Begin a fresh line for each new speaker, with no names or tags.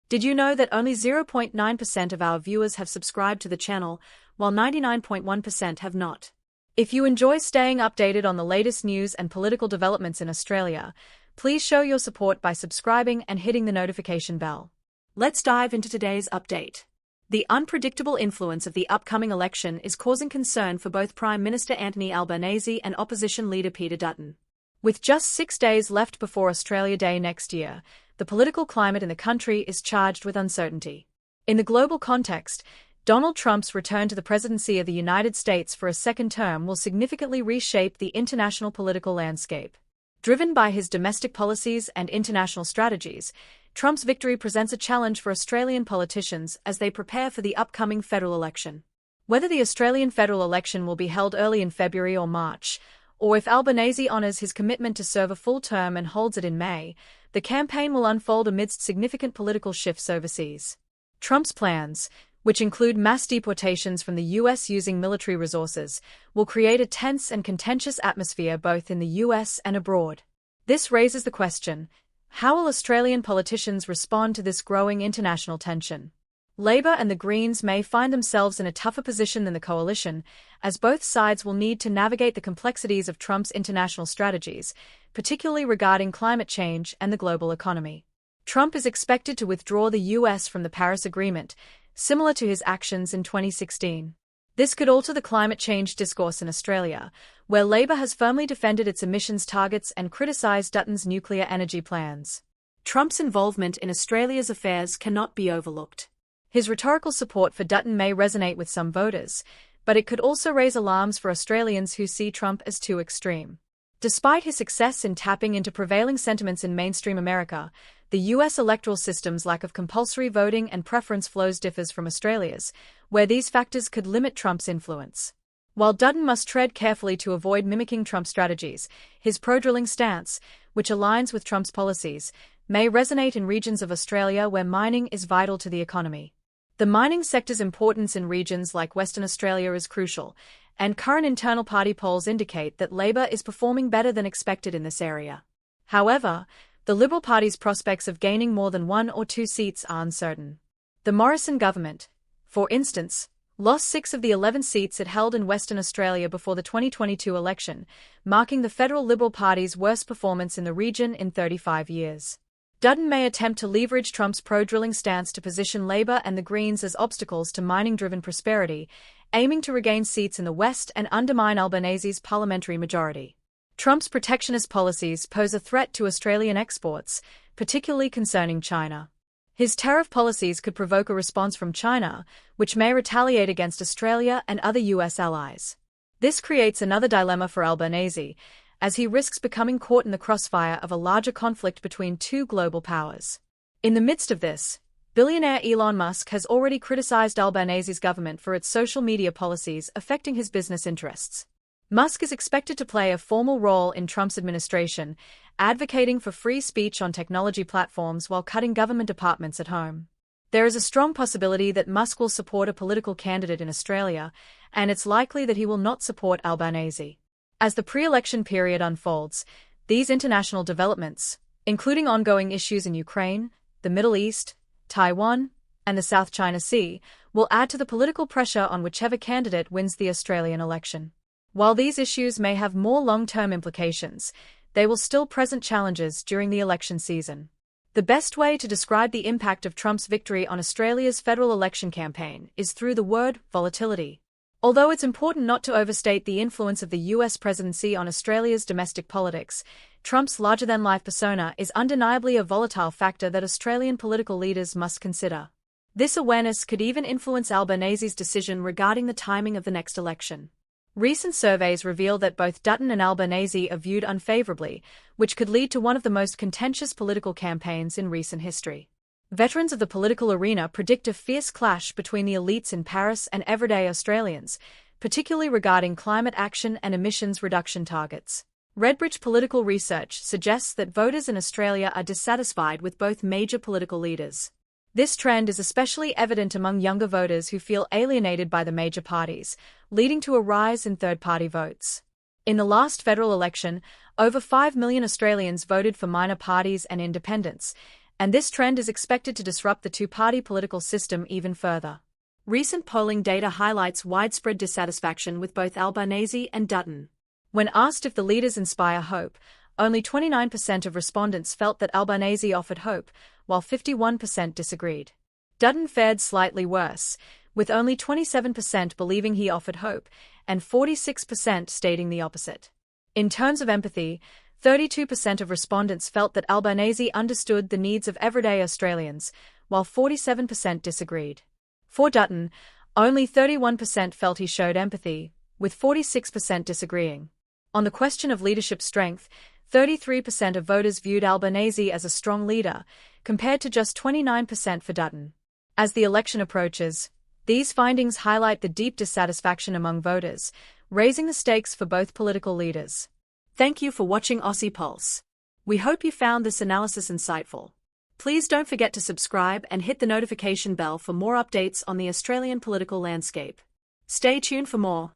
Did you know that only 0.9% of our viewers have subscribed to the channel, while 99.1% have not? If you enjoy staying updated on the latest news and political developments in Australia, please show your support by subscribing and hitting the notification bell. Let's dive into today's update. The unpredictable influence of the upcoming election is causing concern for both Prime Minister Anthony Albanese and opposition leader Peter Dutton. With just 6 days left before Australia Day next year, the political climate in the country is charged with uncertainty. In the global context, Donald Trump's return to the presidency of the United States for a second term will significantly reshape the international political landscape. Driven by his domestic policies and international strategies, Trump's victory presents a challenge for Australian politicians as they prepare for the upcoming federal election. Whether the Australian federal election will be held early in February or March, or if Albanese honours his commitment to serve a full term and holds it in May, the campaign will unfold amidst significant political shifts overseas. Trump's plans, which include mass deportations from the US using military resources, will create a tense and contentious atmosphere both in the US and abroad. This raises the question: how will Australian politicians respond to this growing international tension? Labor and the Greens may find themselves in a tougher position than the coalition, as both sides will need to navigate the complexities of Trump's international strategies, particularly regarding climate change and the global economy. Trump is expected to withdraw the US from the Paris Agreement, similar to his actions in 2016. This could alter the climate change discourse in Australia, where Labor has firmly defended its emissions targets and criticised Dutton's nuclear energy plans. Trump's involvement in Australia's affairs cannot be overlooked. His rhetorical support for Dutton may resonate with some voters, but it could also raise alarms for Australians who see Trump as too extreme. Despite his success in tapping into prevailing sentiments in mainstream America, the US electoral system's lack of compulsory voting and preference flows differs from Australia's, where these factors could limit Trump's influence. While Dutton must tread carefully to avoid mimicking Trump's strategies, his pro-drilling stance, which aligns with Trump's policies, may resonate in regions of Australia where mining is vital to the economy. The mining sector's importance in regions like Western Australia is crucial, and current internal party polls indicate that Labor is performing better than expected in this area. However, the Liberal Party's prospects of gaining more than 1 or 2 seats are uncertain. The Morrison government, for instance, lost 6 of the 11 seats it held in Western Australia before the 2022 election, marking the federal Liberal Party's worst performance in the region in 35 years. Dutton may attempt to leverage Trump's pro-drilling stance to position Labor and the Greens as obstacles to mining-driven prosperity, aiming to regain seats in the West and undermine Albanese's parliamentary majority. Trump's protectionist policies pose a threat to Australian exports, particularly concerning China. His tariff policies could provoke a response from China, which may retaliate against Australia and other US allies. This creates another dilemma for Albanese, as he risks becoming caught in the crossfire of a larger conflict between two global powers. In the midst of this, billionaire Elon Musk has already criticized Albanese's government for its social media policies affecting his business interests. Musk is expected to play a formal role in Trump's administration, advocating for free speech on technology platforms while cutting government departments at home. There is a strong possibility that Musk will support a political candidate in Australia, and it's likely that he will not support Albanese. As the pre-election period unfolds, these international developments, including ongoing issues in Ukraine, the Middle East, Taiwan, and the South China Sea, will add to the political pressure on whichever candidate wins the Australian election. While these issues may have more long-term implications, they will still present challenges during the election season. The best way to describe the impact of Trump's victory on Australia's federal election campaign is through the word volatility. Although it's important not to overstate the influence of the US presidency on Australia's domestic politics, Trump's larger-than-life persona is undeniably a volatile factor that Australian political leaders must consider. This awareness could even influence Albanese's decision regarding the timing of the next election. Recent surveys reveal that both Dutton and Albanese are viewed unfavorably, which could lead to one of the most contentious political campaigns in recent history. Veterans of the political arena predict a fierce clash between the elites in Paris and everyday Australians, particularly regarding climate action and emissions reduction targets. Redbridge Political Research suggests that voters in Australia are dissatisfied with both major political leaders. This trend is especially evident among younger voters who feel alienated by the major parties, leading to a rise in third-party votes. In the last federal election, over 5 million Australians voted for minor parties and independents, and this trend is expected to disrupt the two-party political system even further. Recent polling data highlights widespread dissatisfaction with both Albanese and Dutton. When asked if the leaders inspire hope, only 29% of respondents felt that Albanese offered hope, while 51% disagreed. Dutton fared slightly worse, with only 27% believing he offered hope, and 46% stating the opposite. In terms of empathy, 32% of respondents felt that Albanese understood the needs of everyday Australians, while 47% disagreed. For Dutton, only 31% felt he showed empathy, with 46% disagreeing. On the question of leadership strength, 33% of voters viewed Albanese as a strong leader, compared to just 29% for Dutton. As the election approaches, these findings highlight the deep dissatisfaction among voters, raising the stakes for both political leaders. Thank you for watching Aussie Pulse. We hope you found this analysis insightful. Please don't forget to subscribe and hit the notification bell for more updates on the Australian political landscape. Stay tuned for more.